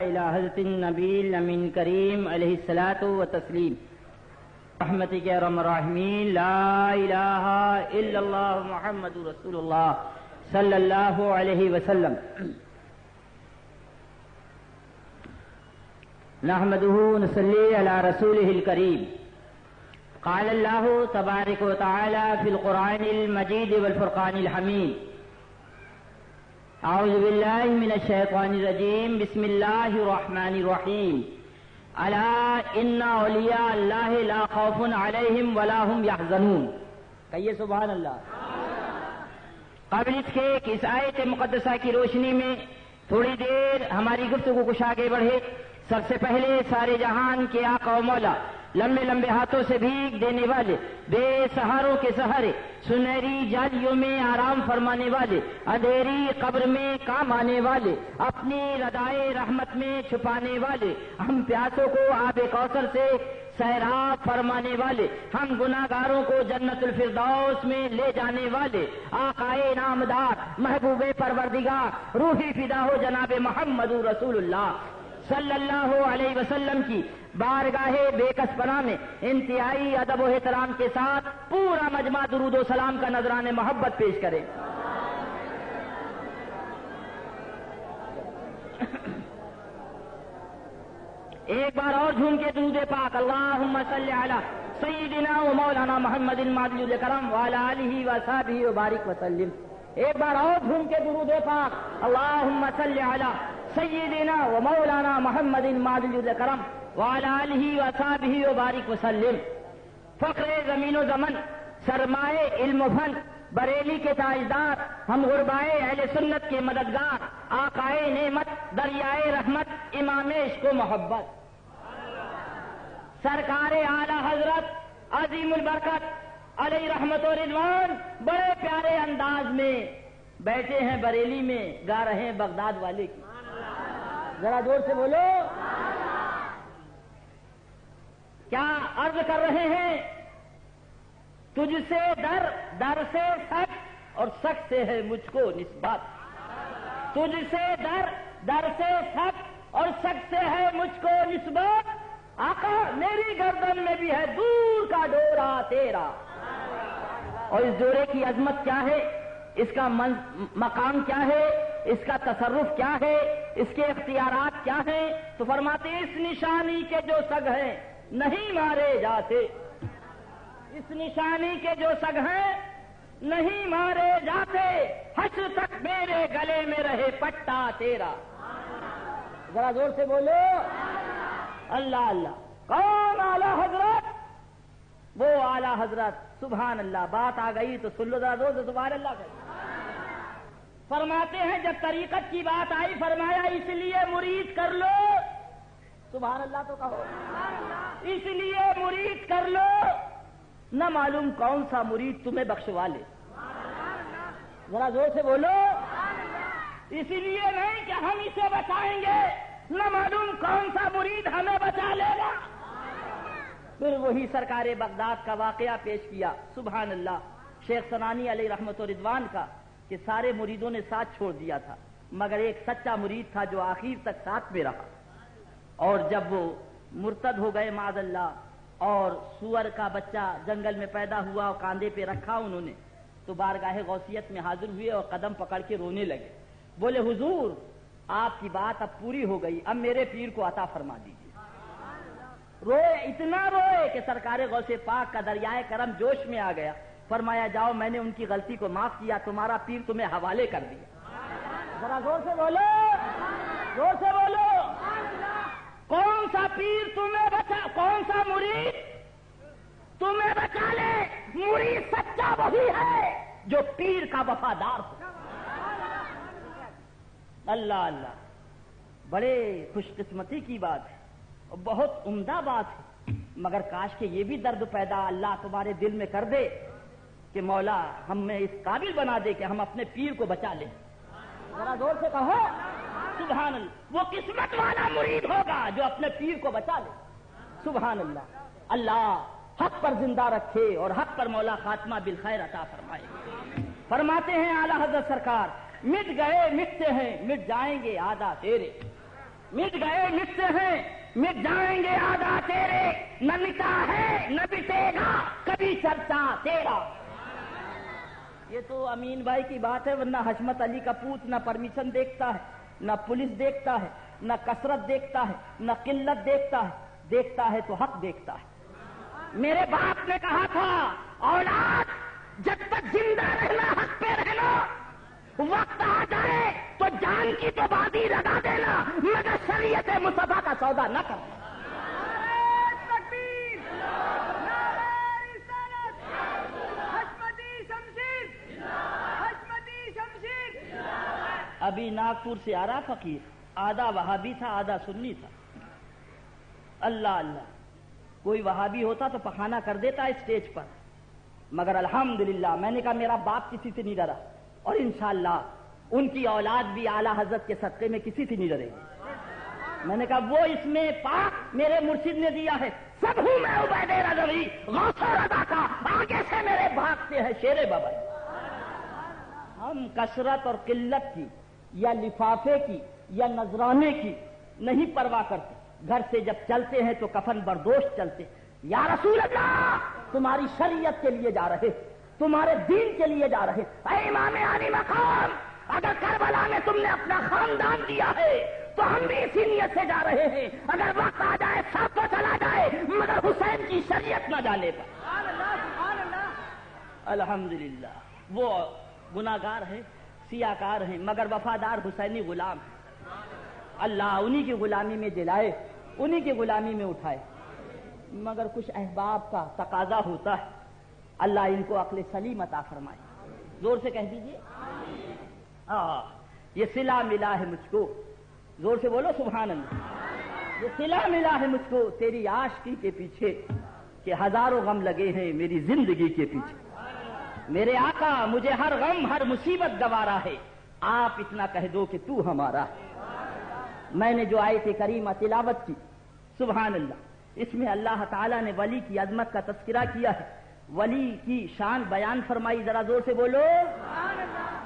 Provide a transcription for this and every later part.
إلى حضرت النبي الأمين الكريم عليه الصلاة والتسليم. رحمتك يا أرحم الراحمين. لا إله إلا الله محمد رسول الله صلى الله عليه وسلم. نحمده ونصلي على رسوله الكريم. قال الله تبارك وتعالى في القرآن المجيد والفرقان الحميد. أعوذ بالله من الشيطان الرجيم. بسم الله الرحمن الرحيم. ألا إن أولياء الله لا خوف عليهم ولا هم يحزنون. کہیے سبحان اللہ. قبل اس کے کہ اس آیت مقدسہ کی روشنی میں تھوڑی دیر ہماری گفتگو کچھ آگے بڑھے، سب سے پہلے سارے جہان کے آقا و مولا، لمبے لمبے ہاتھوں سے بھیگ دینے والے، بے سہاروں کے سہارے، سنہری جالیوں میں آرام فرمانے والے، اندھیری قبر میں کام آنے والے، اپنی ردائے رحمت میں چھپانے والے، ہم پیاسوں کو آب کوثر سے سیراب فرمانے والے، ہم گناہگاروں کو جنت الفردوس میں لے جانے والے، آقائے نامدار محبوب پروردگار روحی فدا ہو جناب محمد رسول اللہ صلی اللہ علیہ وسلم کی بارگاہ بے کس پناہ میں انتہائی ادب و احترام کے ساتھ پورا مجمع درود و سلام کا نذران محبت پیش کرے. ایک بار اور جھوم کے درود پاک اللہم صلی علی سیدنا و مولانا محمد المعدل کرم وعلی آلہ و صحبہ و بارک وسلم. ایک بار اور جھوم کے درود پاک اللہم صلی علی سیدنا و مولانا محمد المعدل کرم وعلی آلہ و صحبہ و بارک وسلم. فخر زمین و زمن، سرمائے علم و فن، بریلی کے تاجدار، ہم غربائے اہل سنت کے مددگار، آقائے نعمت، دریائے رحمت، امام عشق و محبت، سرکار اعلی حضرت عظیم البرکت علیہ رحمت و رضوان بڑے پیارے انداز میں بیٹھے ہیں بریلی میں، گا رہے ہیں بغداد والے کی. ذرا زور سے بولو. کیا عرض کر رہے ہیں؟ تجھ سے در، در سے سک، اور سک سے ہے مجھ کو نسبت. تجھ سے در، در سے سک، اور سک سے ہے مجھ کو نسبت. آقا میری گردن میں بھی ہے دور کا ڈورا تیرا. اور اس ڈورے کی عظمت کیا ہے، اس کا مقام کیا ہے، اس کا تصرف کیا ہے، اس کے اختیارات کیا ہیں؟ تو فرماتے اس نشانی کے جو سگ ہیں نہیں مارے جاتے. اس نشانی کے جو سگ ہیں نہیں مارے جاتے. حشر تک میرے گلے میں رہے پٹا تیرا. ذرا زور سے بولو. اللہ اللہ. کون اعلی حضرت؟ وہ اعلی حضرت. سبحان اللہ. بات آ گئی تو سن لو ذرا زور سے سبحان اللہ کہو. فرماتے ہیں جب طریقت کی بات آئی فرمایا اس لیے مرید کر لو. سبحان اللہ تو کہو. اس لیے مرید کر لو نہ معلوم کون سا مرید تمہیں بخشوا لے. ذرا زور سے بولو. اس لیے نہیں کہ ہم اسے بچائیں گے، نہ معلوم کون سا مرید ہمیں بچا لے گا. پھر وہی سرکار بغداد کا واقعہ پیش کیا. سبحان اللہ. شیخ سنانی علیہ رحمت و رضوان کا کہ سارے مریدوں نے ساتھ چھوڑ دیا تھا مگر ایک سچا مرید تھا جو آخر تک ساتھ میں رہا. اور جب وہ مرتد ہو گئے معاذ اللہ اور سور کا بچہ جنگل میں پیدا ہوا اور کاندھے پہ رکھا انہوں نے، تو بارگاہ غوثیت میں حاضر ہوئے اور قدم پکڑ کے رونے لگے. بولے حضور آپ کی بات اب پوری ہو گئی، اب میرے پیر کو عطا فرما دیجیے. روئے، اتنا روئے کہ سرکار غوث پاک کا دریائے کرم جوش میں آ گیا. فرمایا جاؤ میں نے ان کی غلطی کو معاف کیا، تمہارا پیر تمہیں حوالے کر دیا. ذرا زور سے بولو. زور سے بولو. کون سا پیر تمہیں بچا، کون سا مرید تمہیں بچا لے؟ مرید سچا وہی ہے جو پیر کا وفادار ہو. اللہ اللہ. بڑے خوش قسمتی کی بات ہے، بہت عمدہ بات ہے، مگر کاش کہ یہ بھی درد پیدا اللہ تمہارے دل میں کر دے کہ مولا ہمیں اس قابل بنا دے کہ ہم اپنے پیر کو بچا لیں. ذرا زور سے کہو سبحان اللہ. وہ قسمت والا مرید ہوگا جو اپنے پیر کو بچا لے. سبحان اللہ. اللہ حق پر زندہ رکھے اور حق پر مولا خاتمہ بالخیر عطا فرمائے. فرماتے ہیں اعلی حضرت سرکار مٹ گئے مٹتے ہیں مٹ جائیں گے آدھا تیرے. مٹ گئے مٹتے ہیں، مٹ جائیں گے آدھا تیرے، نہ مٹا ہے نہ مٹے گا کبھی چرچا تیرا۔ یہ تو امین بھائی کی بات ہے، ورنہ حشمت علی کا پوت نہ پرمیشن دیکھتا ہے، نہ پولیس دیکھتا ہے، نہ کثرت دیکھتا ہے، نہ قلت دیکھتا ہے، دیکھتا ہے تو حق دیکھتا ہے۔ میرے باپ نے کہا تھا اولاد جب تک زندہ رہنا حق پہ رہنا، وقت آ جائے تو جان کی تو بازی لگا دینا، مگر شریعت مصطفیٰ کا سودا نہ کرنا۔ ابھی ناگپور سے آ رہا فقیر، آدھا وہابی تھا آدھا سنی تھا۔ اللہ اللہ، کوئی وہابی ہوتا تو پخانہ کر دیتا اسٹیج پر، مگر الحمدللہ میں نے کہا میرا باپ کسی سے نہیں ڈرا، اور انشاءاللہ ان کی اولاد بھی اعلیٰ حضرت کے صدقے میں کسی سے نہیں ڈرے گی۔ میں نے کہا وہ اس میں پاک میرے مرشد نے دیا ہے، سب ہوں میں عبید رضوی غوث رضا کا، آگے سے میرے بھاگتے ہیں شیر بابا۔ ہم کثرت اور قلت کی یا لفافے کی یا نذرانے کی نہیں پرواہ کرتے، گھر سے جب چلتے ہیں تو کفن بردوش چلتے۔ یا رسول اللہ تمہاری شریعت کے لیے جا رہے، تمہارے دین کے لیے جا رہے۔ اے امام علی مقام، اگر کربلا میں تم نے اپنا خاندان دیا ہے تو ہم بھی اسی نیت سے جا رہے ہیں، اگر وقت آ جائے سب کو چلا جائے مگر حسین کی شریعت نہ جانے پر۔ الحمدللہ وہ گناہگار ہیں، سیاکار ہیں، مگر وفادار حسینی غلام ہیں۔ اللہ انہی کی غلامی میں جلائے، انہی کی غلامی میں اٹھائے، مگر کچھ احباب کا تقاضا ہوتا ہے، اللہ ان کو عقل سلیم عطا فرمائے۔ زور سے کہہ دیجئے یہ صلہ ملا ہے مجھ کو، زور سے بولو سبحان اللہ۔ یہ صلہ ملا ہے مجھ کو تیری عاشقی کے پیچھے، کہ ہزاروں غم لگے ہیں میری زندگی کے پیچھے۔ میرے آقا مجھے ہر غم ہر مصیبت گوارا ہے، آپ اتنا کہہ دو کہ تو ہمارا ہے۔ میں نے جو آیت کریمہ تلاوت کی، سبحان اللہ، اس میں اللہ تعالیٰ نے ولی کی عظمت کا تذکرہ کیا ہے، ولی کی شان بیان فرمائی، ذرا زور سے بولو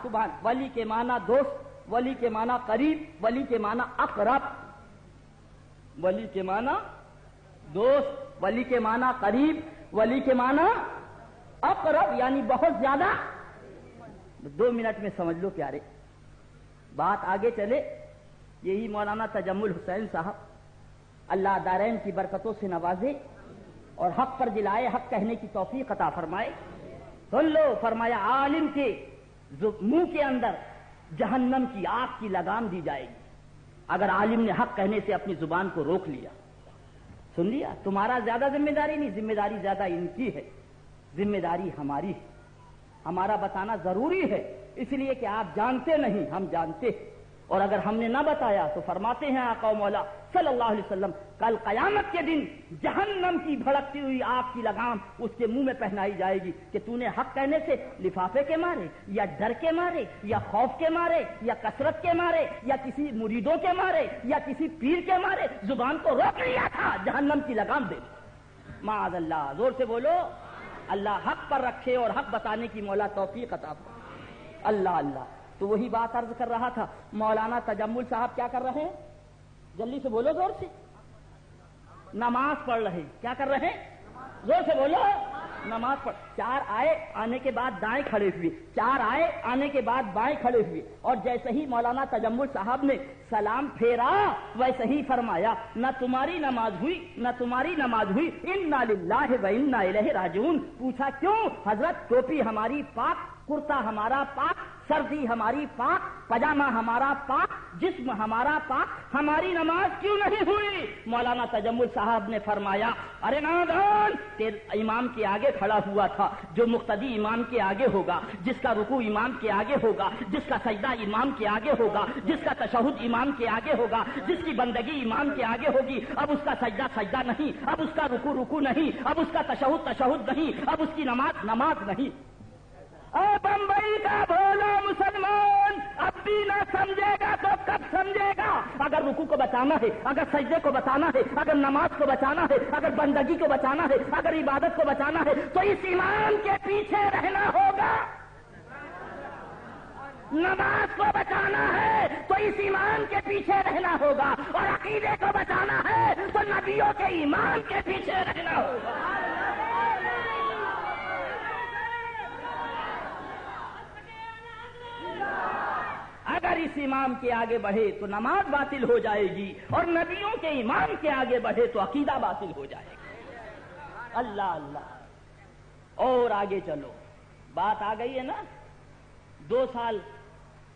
سبحان۔ ولی کے معنی دوست، ولی کے معنی قریب، ولی کے معنی اقرب، ولی کے معنی دوست، ولی کے معنی قریب، ولی کے معنی اقرب، یعنی بہت زیادہ۔ 2 منٹ میں سمجھ لو پیارے، بات آگے چلے۔ یہی مولانا تجمل حسین صاحب اللہ دارین کی برکتوں سے نوازے اور حق پر جلائے، حق کہنے کی توفیق عطا فرمائے۔ سن لو، فرمایا عالم کے منہ کے اندر جہنم کی آگ کی لگام دی جائے گی اگر عالم نے حق کہنے سے اپنی زبان کو روک لیا۔ سن لیا، تمہارا زیادہ ذمہ داری نہیں، ذمہ داری زیادہ ان کی ہے، ذمہ داری ہماری ہے۔ ہمارا بتانا ضروری ہے، اس لیے کہ آپ جانتے نہیں، ہم جانتے ہیں، اور اگر ہم نے نہ بتایا تو فرماتے ہیں آقا و مولا صلی اللہ علیہ وسلم، کل قیامت کے دن جہنم کی بھڑکتی ہوئی آگ کی لگام اس کے منہ میں پہنائی جائے گی کہ تو نے حق کہنے سے لفافے کے مارے یا ڈر کے مارے یا خوف کے مارے یا کثرت کے مارے یا کسی مریدوں کے مارے یا کسی پیر کے مارے زبان کو روک لیا تھا، جہنم کی لگام دے۔ معاذ اللہ، زور سے بولو اللہ حق پر رکھے اور حق بتانے کی مولا توفیق عطا فرمائے۔ اللہ اللہ۔ تو وہی بات عرض کر رہا تھا، مولانا تجمل صاحب کیا کر رہے ہیں؟ جلدی سے بولو زور سے۔ نماز پڑھ رہے، کیا کر رہے ہیں؟ زور سے بولو، نماز پڑھ۔ 4 آئے، آنے کے بعد دائیں کھڑے ہوئے، 4 آئے، آنے کے بعد بائیں کھڑے ہوئے، اور جیسے ہی مولانا تجمل صاحب نے سلام پھیرا ویسے ہی فرمایا، نہ تمہاری نماز ہوئی نہ تمہاری نماز ہوئی، انا للہ و انا الیہ راجعون۔ پوچھا کیوں؟ حضرت ٹوپی ہماری پاک، کرتا ہمارا پاک، سردی ہماری پاک، پاجامہ ہمارا پاک، جسم ہمارا پاک، ہماری نماز کیوں نہیں ہوئی؟ مولانا تجمل صاحب نے فرمایا، ارے نادان، تیرے امام کے آگے کھڑا ہوا تھا، جو مقتدی امام کے آگے ہوگا، جس کا رکوع امام کے آگے ہوگا، جس کا سجدہ امام کے آگے ہوگا، جس کا تشہد امام کے آگے ہوگا، جس کی بندگی امام کے آگے ہوگی، اب اس کا سجدہ سجدہ نہیں، اب اس کا رکوع رکوع نہیں، اب اس کا تشہد تشہد نہیں، اب اس کی نماز نماز نہیں۔ اے بمبئی کا بھولا مسلمان، اب بھی نہ سمجھے گا تو کب سمجھے گا؟ اگر رکوع کو بچانا ہے، اگر سجدے کو بچانا ہے، اگر نماز کو بچانا ہے، اگر بندگی کو بچانا ہے، اگر عبادت کو بچانا ہے تو اس امام کے پیچھے رہنا ہوگا۔ نماز کو بچانا ہے تو اس ایمان کے پیچھے رہنا ہوگا، اور عقیدے کو بچانا ہے تو نبیوں کے ایمان کے پیچھے رہنا ہوگا۔ اگر اس امام کے آگے بڑھے تو نماز باطل ہو جائے گی، اور نبیوں کے امام کے آگے بڑھے تو عقیدہ باطل ہو جائے گا۔ اللہ اللہ۔ اور آگے چلو، بات آ گئی ہے نا، 2 سال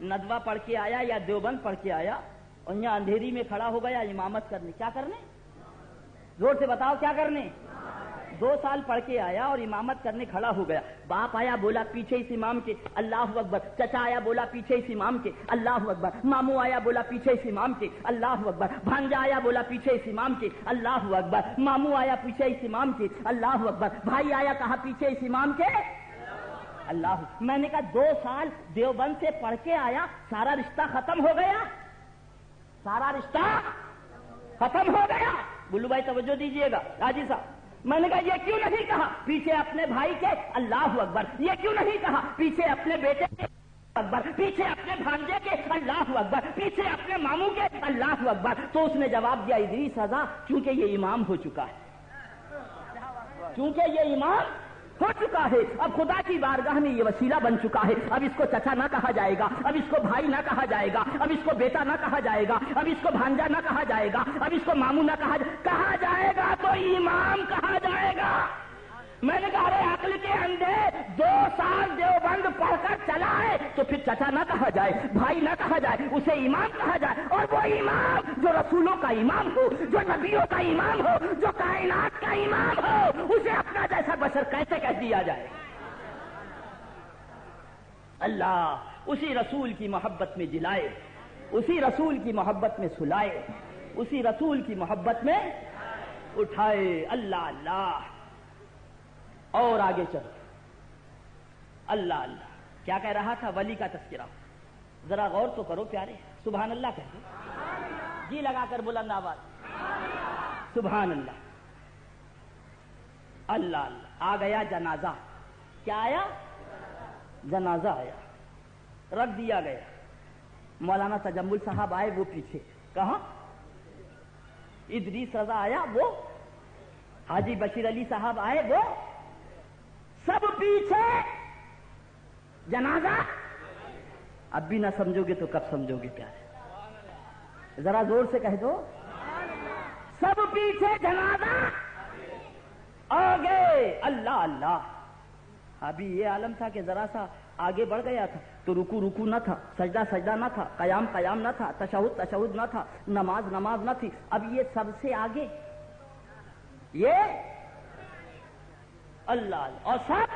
ندوہ پڑھ کے آیا یا دیوبند پڑھ کے آیا اور یہاں اندھیری میں کھڑا ہو گیا امامت کرنے، کیا کرنے؟ زور سے بتاؤ کیا کرنے؟ 2 سال پڑھ کے آیا اور امامت کرنے کھڑا ہو گیا، باپ آیا بولا پیچھے اس امام کے اللہ اکبر، چچا آیا بولا پیچھے اس امام کے اللہ اکبر، ماموں آیا بولا پیچھے اس امام کے اللہ اکبر، بھانجا آیا بولا پیچھے اس امام کے اللہ اکبر، ماموں آیا پیچھے اس امام کے اللہ اکبر، بھائی آیا کہا پیچھے اس امام کے اللہ۔ میں نے کہا 2 سال دیوبند سے پڑھ کے آیا، سارا رشتہ ختم ہو گیا، سارا رشتہ ختم ہو گیا۔ بلو بھائی توجہ دیجئے گا، راجی صاحب، میں نے کہا یہ کیوں نہیں کہا پیچھے اپنے بھائی کے اللہ اکبر، یہ کیوں نہیں کہا پیچھے اپنے بیٹے کے اکبر، پیچھے اپنے بھانجے کے اللہ اکبر، پیچھے اپنے ماموں کے اللہ اکبر؟ تو اس نے جواب دیا ادریس رضا کیونکہ یہ امام ہو چکا ہے، کیونکہ یہ امام ہو چکا ہے، اب خدا کی بارگاہ میں یہ وسیلہ بن چکا ہے، اب اس کو چچا نہ کہا جائے گا، اب اس کو بھائی نہ کہا جائے گا، اب اس کو بیٹا نہ کہا جائے گا، اب اس کو بھانجا نہ کہا جائے گا، اب اس کو ماموں نہ کہا جائے گا تو امام کہا جائے گا۔ میں نے کہا ارے عقل کے اندھے، 2 سال دیوبند پڑھ کر چلا ہے تو پھر چچا نہ کہا جائے، بھائی نہ کہا جائے، اسے امام کہا جائے، اور وہ امام جو رسولوں کا امام ہو، جو نبیوں کا امام ہو، جو کائنات کا امام ہو، اسے اپنا جیسا بشر کیسے کہہ دیا جائے؟ اللہ اسی رسول کی محبت میں جلائے، اسی رسول کی محبت میں سلائے، اسی رسول کی محبت میں اٹھائے۔ اللہ اللہ۔ اور آگے چلو، اللہ اللہ، کیا کہہ رہا تھا؟ ولی کا تذکرہ، ذرا غور تو کرو پیارے، سبحان اللہ کہتے، جی لگا کر بلند آواز، سبحان اللہ۔ اللہ اللہ۔ آ گیا جنازہ، کیا آیا؟ جنازہ آیا، رکھ دیا گیا، مولانا تجمل صاحب آئے وہ پیچھے، کہاں؟ ادریس رضا آیا وہ، حاجی بشیر علی صاحب آئے وہ، سب پیچھے، جنازہ۔ اب بھی نہ سمجھو گے تو کب سمجھو گے پیارے؟ ذرا زور سے کہہ دو، سب پیچھے جنازہ، آگے اللہ اللہ۔ ابھی یہ عالم تھا کہ ذرا سا آگے بڑھ گیا تھا تو رکو رکو نہ تھا، سجدہ سجدہ نہ تھا، قیام قیام نہ تھا، تشہد تشہد نہ تھا، نماز نماز نہ تھی، اب یہ سب سے آگے، یہ اللہ اللہ، اور سب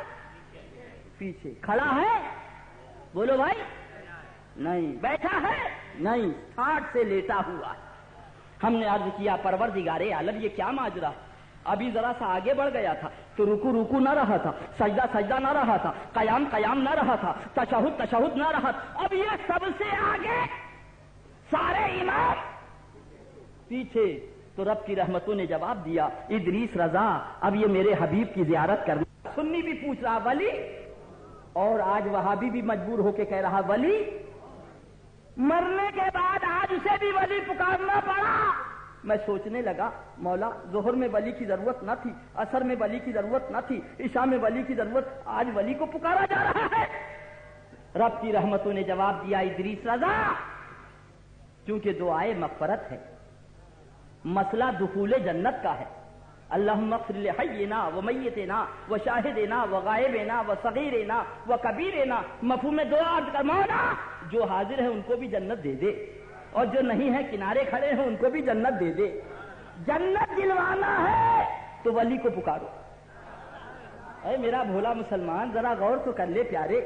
پیچھے۔ کھڑا ہے؟ بولو بھائی، نہیں۔ بیٹھا ہے؟ نہیں، ٹھاٹ سے لیٹا ہوا۔ ہم نے عرض کیا پروردگار عالم یہ کیا ماجرا؟ ابھی ذرا سا آگے بڑھ گیا تھا تو رکو رکو نہ رہا تھا، سجدہ سجدہ نہ رہا تھا، قیام قیام نہ رہا تھا، تشہد تشہد نہ رہا تھا، اب یہ سب سے آگے، سارے امام پیچھے۔ تو رب کی رحمتوں نے جواب دیا ادریس رضا اب یہ میرے حبیب کی زیارت کرنا۔ سنی بھی پوچھ رہا ولی، اور آج وہابی بھی مجبور ہو کے کہہ رہا ولی، مرنے کے بعد آج اسے بھی ولی پکارنا پڑا۔ میں سوچنے لگا مولا ظہر میں ولی کی ضرورت نہ تھی، عصر میں ولی کی ضرورت نہ تھی، عشاء میں ولی کی ضرورت، آج ولی کو پکارا جا رہا ہے۔ رب کی رحمتوں نے جواب دیا ادریس رضا کیونکہ دعائے مغفرت ہے، مسئلہ دخول جنت کا ہے۔ اللہم اغفر لحینا و میتنا و شاہدنا و غائبنا و صغیرنا و کبیرنا۔ مفہوم دعا عرض کر مولا جو حاضر ہے ان کو بھی جنت دے دے، اور جو نہیں ہے کنارے کھڑے ہیں ان کو بھی جنت دے دے۔ جنت دلوانا ہے تو ولی کو پکارو۔ اے میرا بھولا مسلمان ذرا غور تو کر لے پیارے،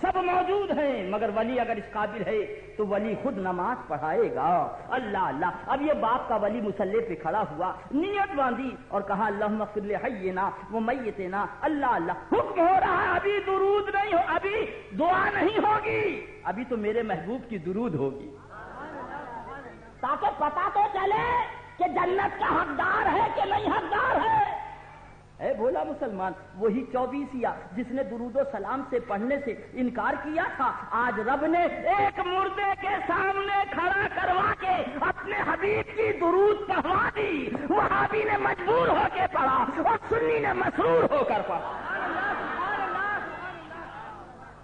سب موجود ہیں مگر ولی اگر اس قابل ہے تو ولی خود نماز پڑھائے گا۔ اللہ اللہ۔ اب یہ باپ کا ولی مصلی پہ کھڑا ہوا، نیت باندھی اور کہا اللہم اغفر لحینا و میتنا۔ اللہ اللہ، حکم ہو رہا ہے ابھی درود نہیں ہو، ابھی دعا نہیں ہوگی، ابھی تو میرے محبوب کی درود ہوگی، تاکہ پتہ تو چلے کہ جنت کا حقدار ہے کہ نہیں حقدار ہے۔ اے بھولا مسلمان، وہی 24 جس نے درود و سلام سے پڑھنے سے انکار کیا تھا، آج رب نے ایک مردے کے سامنے کھڑا کروا کے اپنے حبیب کی درود پڑھوا دی۔ وہابی نے مجبور ہو کے پڑھا اور سنی نے مسرور ہو کر پڑھا۔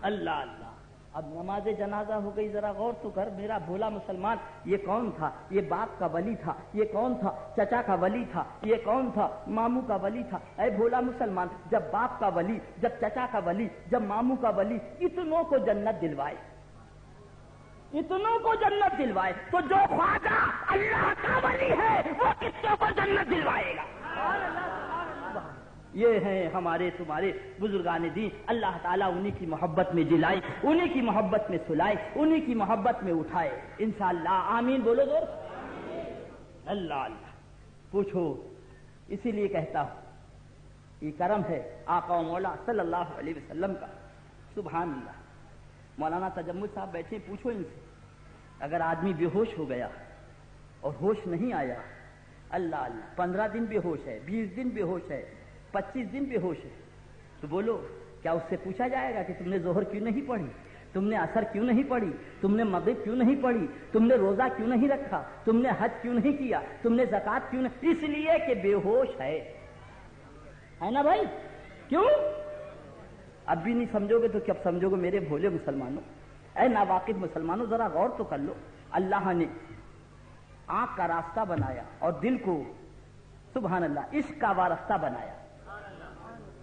اللہ اللہ۔ اب نماز جنازہ ہو گئی، ذرا غور تو کر میرا بھولا مسلمان، یہ کون تھا؟ یہ باپ کا ولی تھا۔ یہ کون تھا؟ چچا کا ولی تھا۔ یہ کون تھا؟ ماموں کا ولی تھا۔ اے بھولا مسلمان، جب باپ کا ولی، جب چچا کا ولی، جب ماموں کا ولی اتنوں کو جنت دلوائے، اتنوں کو جنت دلوائے، تو جو خواجہ اللہ کا ولی ہے وہ کتنوں کو جنت دلوائے گا؟ یہ ہیں ہمارے تمہارے بزرگان دین، اللہ تعالیٰ انہی کی محبت میں جلائے، انہی کی محبت میں سلائے، انہی کی محبت میں اٹھائے انشاءاللہ۔ آمین بولو زور۔ اللہ اللہ۔ پوچھو، اسی لیے کہتا ہوں یہ کرم ہے آقا و مولا صلی اللہ علیہ وسلم کا۔ سبحان اللہ۔ مولانا تجمل صاحب بیٹھے، پوچھو ان سے، اگر آدمی بے ہوش ہو گیا اور ہوش نہیں آیا، اللہ اللہ، 15 دن بے ہوش ہے، 20 دن بے ہوش ہے، 25 دن بے ہوش ہے، تو بولو کیا اس سے پوچھا جائے گا کہ تم نے ظہر کیوں نہیں پڑھی، تم نے عصر کیوں نہیں پڑھی، تم نے مغرب کیوں نہیں پڑھی، تم نے روزہ کیوں نہیں رکھا، تم نے حج کیوں نہیں کیا، تم نے زکوٰۃ کیوں نہیں؟ اس لیے کہ بے ہوش ہے نا بھائی؟ کیوں؟ اب بھی نہیں سمجھو گے تو کب سمجھو گے میرے بھولے مسلمانوں؟ اے ناواقف مسلمانوں، ذرا غور تو کر لو۔ اللہ نے آنکھ کا راستہ بنایا اور دل کو سبحان اللہ عشق کا وارستہ بنایا۔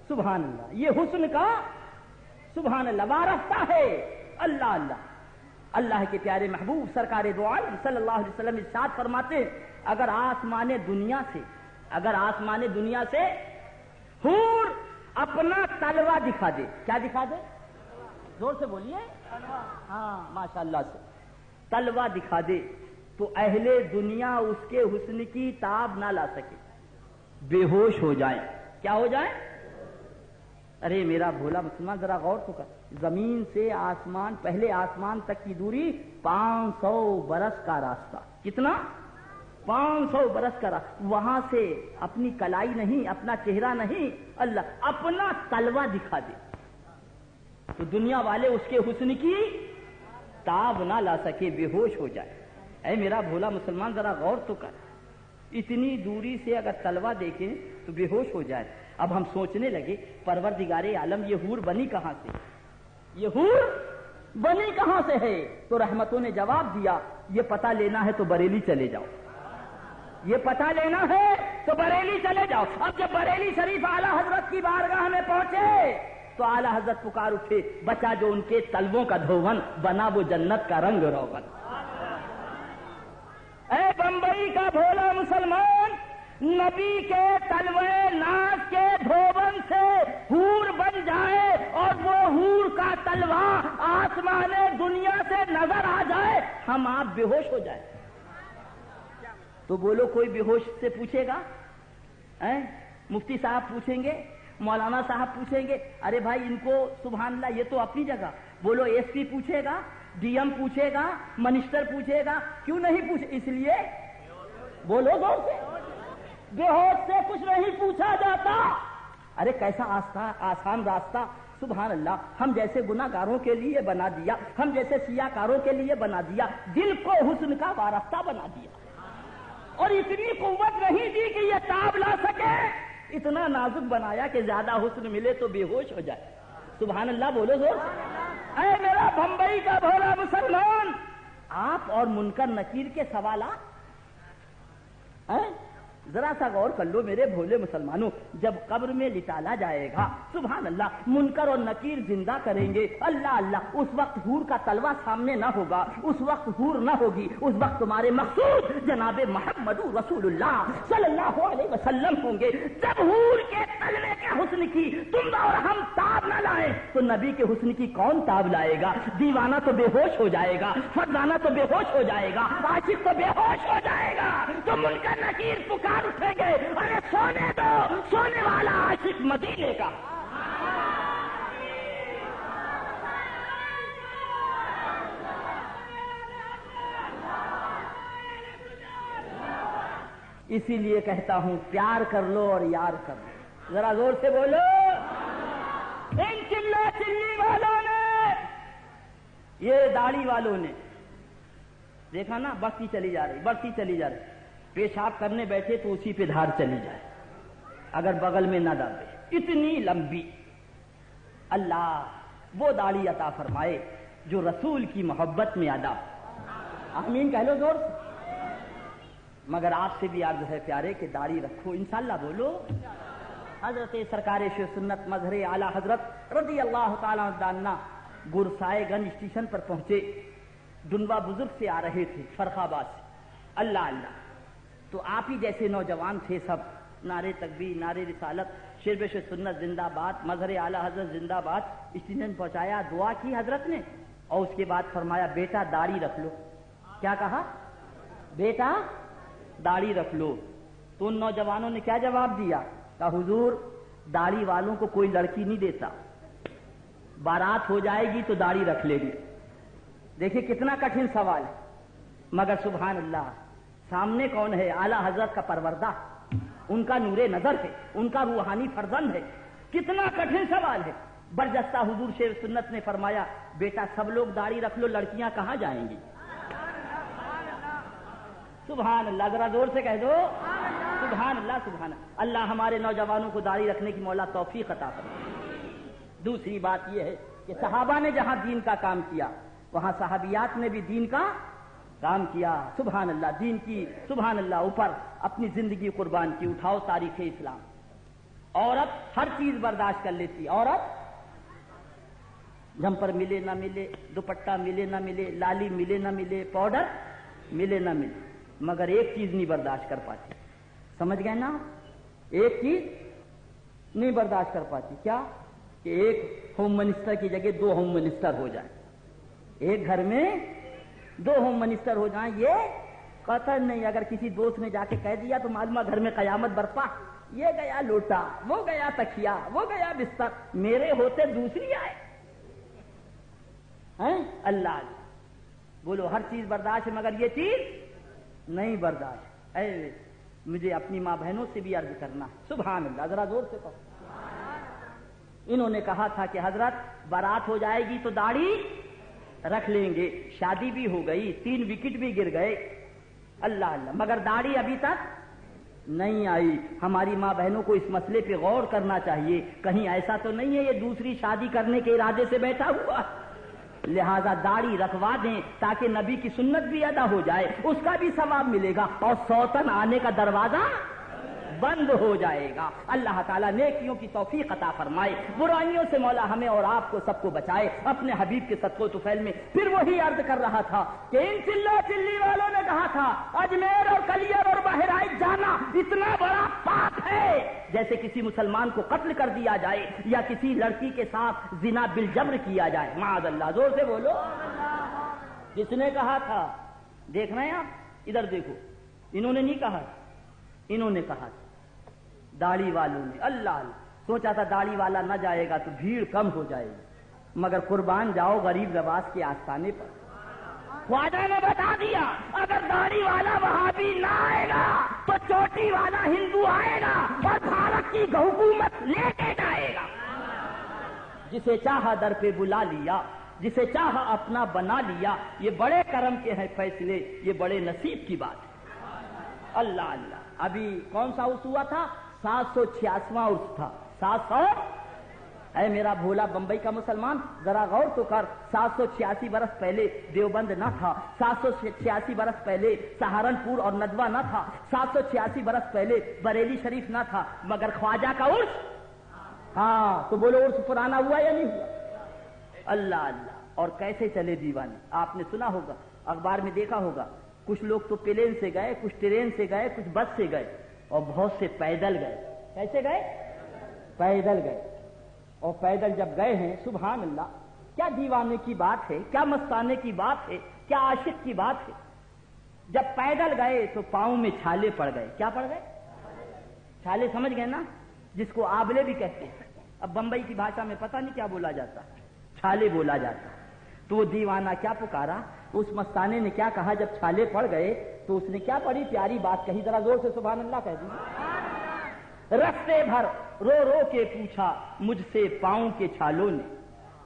سبحان اللہ، یہ حسن کا سبحان اللہ وارستہ ہے۔ اللہ اللہ۔ اللہ کے پیارے محبوب سرکار دو عالم صلی اللہ علیہ وسلم ارشاد فرماتے ہیں، اگر آسمان دنیا سے حور اپنا تلوا دکھا دے، کیا دکھا دے؟ زور سے بولیے۔ ہاں ماشاء اللہ سے، تلوا دکھا دے تو اہل دنیا اس کے حسن کی تاب نہ لا سکے، بے ہوش ہو جائے۔ کیا ہو جائے؟ ارے میرا بھولا مسلمان ذرا غور تو کر، زمین سے آسمان، پہلے آسمان تک کی دوری 500 برس کا راستہ۔ کتنا؟ 500 برس کا راستہ۔ وہاں سے اپنی کلائی نہیں، اپنا چہرہ نہیں، اللہ اپنا تلوا دکھا دے تو دنیا والے اس کے حسن کی تاب نہ لا سکے، بے ہوش ہو جائے۔ اے میرا بھولا مسلمان ذرا غور تو کر، اتنی دوری سے اگر تلوا دیکھیں تو بے ہوش ہو جائے۔ اب ہم سوچنے لگے پروردگار عالم یہ حور بنی کہاں سے؟ یہ حور بنی کہاں سے ہے؟ تو رحمتوں نے جواب دیا، یہ پتہ لینا ہے تو بریلی چلے جاؤ، یہ پتہ لینا ہے تو بریلی چلے جاؤ۔ اب جب بریلی شریف اعلیٰ حضرت کی بارگاہ میں پہنچے تو اعلیٰ حضرت پکار اٹھے، بچا جو ان کے تلووں کا دھون، بنا وہ جنت کا رنگ روغن۔ اے بمبئی کا بھولا مسلمان، نبی کے تلوے ناز کے دھون سے حور بن جائے اور وہ حور کا تلوا آسمان دنیا سے نظر آ جائے، ہم آپ بے ہوش ہو جائیں تو بولو کوئی بے ہوش سے پوچھے گا؟ مفتی صاحب پوچھیں گے، مولانا صاحب پوچھیں گے، ارے بھائی ان کو سبحان اللہ یہ تو اپنی جگہ۔ بولو ایس پی پوچھے گا، ڈی ایم پوچھے گا، منسٹر پوچھے گا، کیوں نہیں پوچھے؟ اس لیے بولو زور سے، بے ہوش سے کچھ نہیں پوچھا جاتا۔ ارے کیسا آسان راستہ سبحان اللہ ہم جیسے گناہ گاروں کے لیے بنا دیا، ہم جیسے سیاہ کاروں کے لیے بنا دیا، دل کو حسن کا وارستہ بنا دیا، اور اتنی قوت نہیں دی کہ یہ تاب لا سکے، اتنا نازک بنایا کہ زیادہ حسن ملے تو بے ہوش ہو جائے۔ سبحان اللہ بولو زور۔ اے میرا بمبئی کا بھولا مسلمان، آپ اور منکر نکیر کے سوالات ذرا سا غور کر لو میرے بھولے مسلمانوں، جب قبر میں لٹالا جائے گا سبحان اللہ منکر اور نکیر زندہ کریں گے، اللہ اللہ اس وقت حور کا تلوا سامنے نہ ہوگا، اس وقت حور نہ ہوگی، اس وقت تمہارے مقصود جناب محمد رسول اللہ صلی اللہ علیہ وسلم ہوں گے۔ جب حور کے تلوے کے حسن کی تم اور ہم تاب نہ لائیں تو نبی کے حسن کی کون تاب لائے گا؟ دیوانہ تو بے ہوش ہو جائے گا، فرزانہ تو بے ہوش ہو جائے گا، عاشق تو بے ہوش ہو جائے گا، تو منکر نکیر پکار اٹھیں گے، ارے سونے دو، سونے والا عاشق مدینے کا۔ اسی لیے کہتا ہوں پیار کر لو اور یار کر لو۔ ذرا زور سے بولو. ان چلا چلی والوں نے، یہ داڑھی والوں نے دیکھا نا، بڑھتی چلی جا رہی، بڑھتی چلی جا رہی. پیشاب کرنے بیٹھے تو اسی پہ دھار چلی جائے اگر بغل میں نہ دبے، اتنی لمبی. اللہ وہ داڑھی عطا فرمائے جو رسول کی محبت میں ادا. آمین کہہ لو زور سے. مگر آپ سے بھی عرض ہے پیارے کہ داڑھی رکھو، انشاءاللہ بولو. حضرت سرکار شیخ سنت مظہر اعلی حضرت رضی اللہ تعالیٰ عنہ گرسائے گنج اسٹیشن پر پہنچے. ڈنوا بزرگ سے آ رہے تھے، فرخ آباد سے. اللہ اللہ، تو آپ ہی جیسے نوجوان تھے سب، نعرے تکبیر، نعرے رسالت، شرب شیخ سنت زندہ باد، مظہر اعلی حضرت زندہ باد. اسٹیشن پہنچایا، دعا کی حضرت نے، اور اس کے بعد فرمایا بیٹا داڑھی رکھ لو. کیا کہا؟ بیٹا داڑھی رکھ لو. تو ان نوجوانوں نے کیا جواب دیا؟ کہا حضور داڑھی والوں کو کوئی لڑکی نہیں دیتا، بارات ہو جائے گی تو داڑھی رکھ لے گی. دیکھیں کتنا کٹھن سوال ہے، مگر سبحان اللہ سامنے کون ہے؟ اعلی حضرت کا پروردہ، ان کا نور نظر ہے، ان کا روحانی فرزند ہے. کتنا کٹھن سوال ہے. برجستہ حضور شیخ سنت نے فرمایا بیٹا سب لوگ داڑھی رکھ لو، لڑکیاں کہاں جائیں گی؟ سبحان اللہ، ذرا زور سے کہہ دو سبحان اللہ. سبحان اللہ. اللہ ہمارے نوجوانوں کو داڑھی رکھنے کی مولا توفیق عطا فرمائے. دوسری بات یہ ہے کہ صحابہ نے جہاں دین کا کام کیا وہاں صحابیات نے بھی دین کا کام کیا. سبحان اللہ. دین کی سبحان اللہ اوپر اپنی زندگی قربان کی. اٹھاؤ تاریخ اسلام. عورت ہر چیز برداشت کر لیتی. عورت جھمپر ملے نہ ملے، دوپٹہ ملے نہ ملے، لالی ملے نہ ملے، پاؤڈر ملے نہ ملے، مگر ایک چیز نہیں برداشت کر پاتی. سمجھ گئے نا؟ ایک چیز نہیں برداشت کر پاتی. کیا؟ کہ ایک ہوم منسٹر کی جگہ 2 ہوم منسٹر ہو جائیں، ایک گھر میں 2 ہوم منسٹر ہو جائیں. یہ قطع نہیں. اگر کسی دوست نے جا کے کہہ دیا تو معلومہ گھر میں قیامت برپا. یہ گیا لوٹا، وہ گیا تکیا، وہ گیا بستر، میرے ہوتے دوسری آئے. اللہ بولو ہر چیز برداشت ہے مگر یہ چیز نہیں برداشت. اے مجھے اپنی ماں بہنوں سے بھی عرض کرنا. سبحان اللہ، ذرا زور سے کہو. انہوں نے کہا تھا کہ حضرت بارات ہو جائے گی تو داڑھی رکھ لیں گے. شادی بھی ہو گئی، 3 وکٹ بھی گر گئے. اللہ اللہ، مگر داڑھی ابھی تک نہیں آئی. ہماری ماں بہنوں کو اس مسئلے پہ غور کرنا چاہیے. کہیں ایسا تو نہیں ہے یہ دوسری شادی کرنے کے ارادے سے بیٹھا ہوا؟ لہذا داڑھی رکھوا دیں تاکہ نبی کی سنت بھی ادا ہو جائے، اس کا بھی ثواب ملے گا اور سوتن آنے کا دروازہ بند ہو جائے گا. اللہ تعالیٰ نیکیوں کی توفیق عطا فرمائے، برائیوں سے مولا ہمیں اور آپ کو سب کو بچائے اپنے حبیب کے صدقہ و طفیل میں. پھر وہی عرض کر رہا تھا کہ ان چلا چلی والوں نے کہا تھا اجمیر اور کلیئر اور بہرائچ جانا اتنا بڑا پاپ ہے جیسے کسی مسلمان کو قتل کر دیا جائے یا کسی لڑکی کے ساتھ زنا بالجبر کیا جائے. معاذ اللہ. زور سے بولو. جس نے کہا تھا، دیکھ رہے ہیں آپ، ادھر دیکھو، انہوں نے نہیں کہا، انہوں نے کہا تھا داڑھی والوں نے. اللہ اللہ، سوچا تھا داڑھی والا نہ جائے گا تو بھیڑ کم ہو جائے گی، مگر قربان جاؤ غریب نواز کے آستانے پر. خواجہ نے بتا دیا اگر داڑھی والا وہاں بھی نہ آئے گا تو چوٹی والا ہندو آئے گا اور بھارت کی حکومت لے کے جائے گا. جسے چاہا در پہ بلا لیا، جسے چاہا اپنا بنا لیا. یہ بڑے کرم کے ہیں فیصلے، یہ بڑے نصیب کی بات ہے. اللہ اللہ. ابھی کون سا عرس ہوا تھا؟ 786واں عرس تھا. 700. اے میرا بھولا بمبئی کا مسلمان ذرا غور تو کر. 786 برس پہلے دیوبند نہ تھا، 786 برس پہلے سہارنپور اور ندوہ نہ تھا، 786 برس پہلے بریلی شریف نہ تھا، مگر خواجہ کا عرس. ہاں تو بولو عرس پرانا ہوا یا نہیں ہوا؟ اللہ اللہ. اور کیسے چلے دیوانے. آپ نے سنا ہوگا، اخبار میں دیکھا ہوگا، کچھ لوگ تو پلین سے گئے، کچھ ٹرین سے گئے، کچھ بس سے گئے اور بہت سے پیدل گئے. کیسے گئے؟ پیدل گئے. اور پیدل جب گئے ہیں سبحان اللہ، کیا دیوانے کی بات ہے، کیا مستانے کی بات ہے، کیا عاشق کی بات ہے. جب پیدل گئے تو پاؤں میں چھالے پڑ گئے. کیا پڑ گئے؟ چھالے. سمجھ گئے نا، جس کو آبلے بھی کہتے ہیں. اب بمبئی کی بھاشا میں پتہ نہیں کیا بولا جاتا، چھالے بولا جاتا. تو وہ دیوانہ کیا پکارا، اس مستانے نے کیا کہا جب چھالے پڑ گئے تو اس نے کیا بڑی پیاری بات کہی. ذرا زور سے سبحان اللہ کہہ دی. رستے بھر رو رو کے پوچھا مجھ سے پاؤں کے چھالوں نے،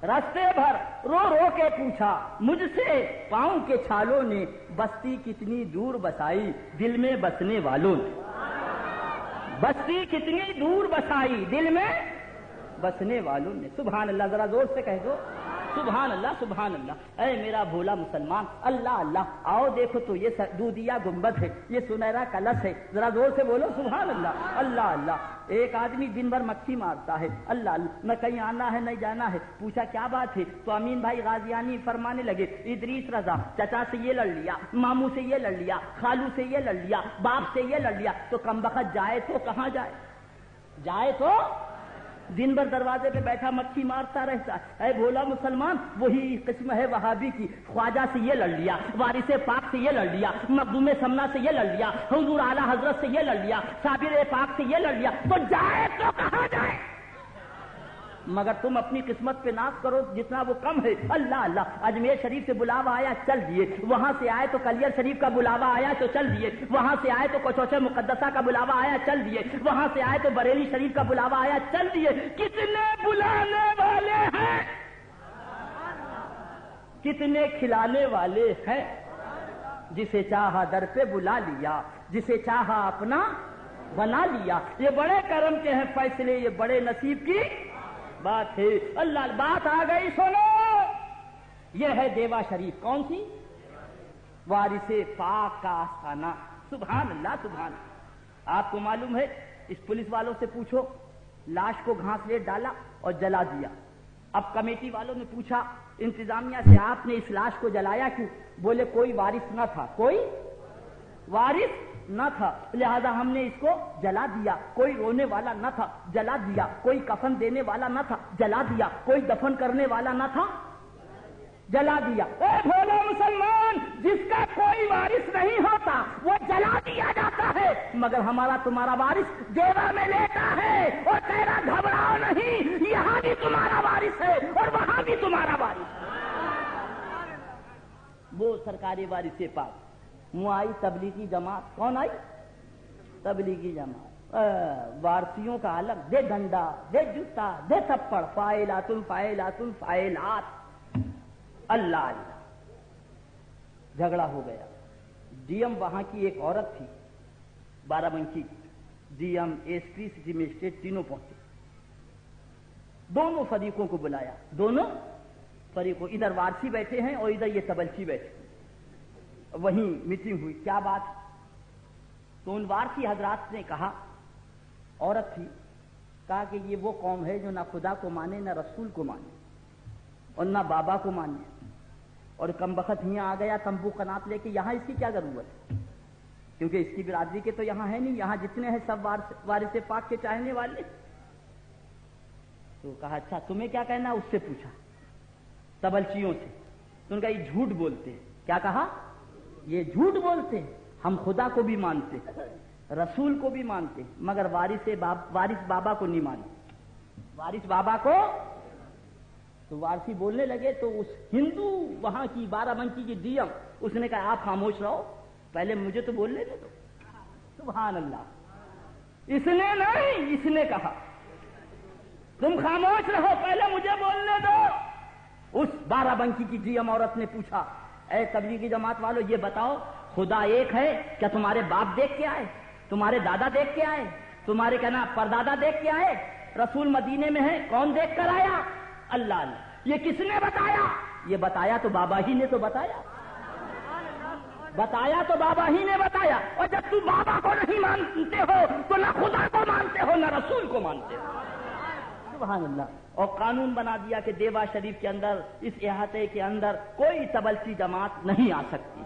رستے بھر رو رو کے پوچھا مجھ سے پاؤں کے چھالوں نے، بستی کتنی دور بسائی دل میں بسنے والوں نے، بستی کتنی دور بسائی دل میں بسنے والوں نے۔ سبحان اللہ، ذرا زور سے کہہ دو سبحان اللہ سبحان اللہ۔ اے میرا بھولا مسلمان، اللہ اللہ، آؤ دیکھو تو یہ دودیا گنبد ہے، یہ سنہرا کلش ہے، ذرا زور سے بولو سبحان اللہ اللہ اللہ۔ ایک آدمی دن بھر مکھی مارتا ہے، اللہ اللہ، نہ کہیں آنا ہے نہ جانا ہے، پوچھا کیا بات ہے تو امین بھائی غازیانی فرمانے لگے ادریس رضا چچا سے یہ لڑ لیا، ماموں سے یہ لڑ لیا، خالو سے یہ لڑ لیا، باپ سے یہ لڑ لیا، تو کمبخت جائے تو کہاں جائے، جائے تو دن بھر دروازے پہ بیٹھا مکھی مارتا رہتا۔ اے بھولا مسلمان، وہی قسم ہے وہابی کی، خواجہ سے یہ لڑ لیا، وارث پاک سے یہ لڑ لیا، مخدوم سمنا سے یہ لڑ لیا، حضور اعلی حضرت سے یہ لڑ لیا، صابر پاک سے یہ لڑ لیا، تو جائے تو کہاں جائے؟ مگر تم اپنی قسمت پہ ناز کرو جتنا وہ کم ہے۔ اللہ اللہ، اجمیر شریف سے بلاوا آیا چل دیے، وہاں سے آئے تو کلیر شریف کا بلاوا آیا تو چل دیے، وہاں سے آئے تو کوچوچے مقدسہ کا بلاوا آیا چل دیے، وہاں سے آئے تو بریلی شریف کا بلاوا آیا چل دیے۔ کتنے بلانے والے ہیں، کتنے کھلانے والے ہیں، جسے چاہا در پہ بلا لیا، جسے چاہا اپنا بنا لیا۔ یہ بڑے کرم کے ہیں فیصلے، یہ بڑے نصیب کی بات ہے۔ اللہ بات آ گئی، سنو، یہ ہے دیوا شریف، کون سی؟ وارث پاک کا آستانہ۔ سبحان اللہ سبحان اللہ۔ آپ کو معلوم ہے، اس پولیس والوں سے پوچھو، لاش کو گھاس لیٹ ڈالا اور جلا دیا۔ اب کمیٹی والوں نے پوچھا انتظامیہ سے، آپ نے اس لاش کو جلایا کیوں؟ بولے کوئی وارث نہ تھا، کوئی وارث نہ تھا، لہذا ہم نے اس کو جلا دیا۔ کوئی رونے والا نہ تھا، جلا دیا۔ کوئی کفن دینے والا نہ تھا، جلا دیا۔ کوئی دفن کرنے والا نہ تھا، جلا دیا۔ اے بھولے مسلمان، جس کا کوئی وارث نہیں ہوتا وہ جلا دیا جاتا ہے، مگر ہمارا تمہارا وارث دیوا میں لیتا ہے، اور تیرا گھبراؤ نہیں، یہاں بھی تمہارا وارث ہے اور وہاں بھی تمہارا وارث ہے۔ وہ سرکاری وارث پاک آئی تبلیغی جماعت، کون آئی؟ تبلیغی جماعت۔ وارثیوں کا الگ، دے ڈنڈا، دے جوتا، دے تھپڑ، فاعلات فاعلات فاعلات۔ اللہ اللہ، جھگڑا ہو گیا۔ ڈی ایم وہاں کی ایک عورت تھی، Barabanki, D M S P city magistrate تینوں پہنچے، دونوں فریقوں کو بلایا، دونوں فریقوں، ادھر وارثی بیٹھے ہیں اور ادھر یہ تبلچی بیٹھے، وہیں میٹنگ ہوئی۔ کیا بات؟ تو ان وارثی حضرات نے کہا، عورت تھی، کہا کہ یہ وہ قوم ہے جو نہ خدا کو مانے، نہ رسول کو مانے، اور نہ بابا کو مانے، اور کم بخت یہاں آ گیا تمبو قنات لے کے، یہاں اس کی کیا ضرورت ہے؟ کیونکہ اس کی برادری کے تو یہاں ہے نہیں، یہاں جتنے ہیں سب وارث پاک کے چاہنے والے۔ تو کہا اچھا تمہیں کیا کہنا؟ اس سے پوچھا، تبلچیوں سے۔ تو ان کا یہ جھوٹ بولتے ہیں۔ کیا کہا؟ یہ جھوٹ بولتے ہیں، ہم خدا کو بھی مانتے، رسول کو بھی مانتے، مگر وارث بابا کو نہیں مانتے، وارث بابا کو۔ تو وارثی بولنے لگے تو اس ہندو وہاں کی بارہ بنکی کی ڈی ایم، اس نے کہا آپ خاموش رہو، پہلے مجھے تو بولنے دے دو۔ سبحان اللہ، اس نے نہیں، اس نے کہا تم خاموش رہو، پہلے مجھے بولنے دو۔ اس بارہ بنکی کی ڈی ایم عورت نے پوچھا، اے تبلیغی جماعت والو، یہ بتاؤ خدا ایک ہے کیا؟ تمہارے باپ دیکھ کے آئے، تمہارے دادا دیکھ کے آئے، تمہارے کہنا پردادا دیکھ کے آئے؟ رسول مدینے میں ہے، کون دیکھ کر آیا؟ اللہ اللہ۔ یہ کس نے بتایا؟ یہ بتایا تو بابا ہی نے تو بتایا، بتایا تو بابا ہی نے بتایا۔ اور جب تم بابا کو نہیں مانتے ہو تو نہ خدا کو مانتے ہو نہ رسول کو مانتے ہو۔ سبحان اللہ۔ اور قانون بنا دیا کہ دیوا شریف کے اندر، اس احاطے کے اندر کوئی تبلچی جماعت نہیں آ سکتی۔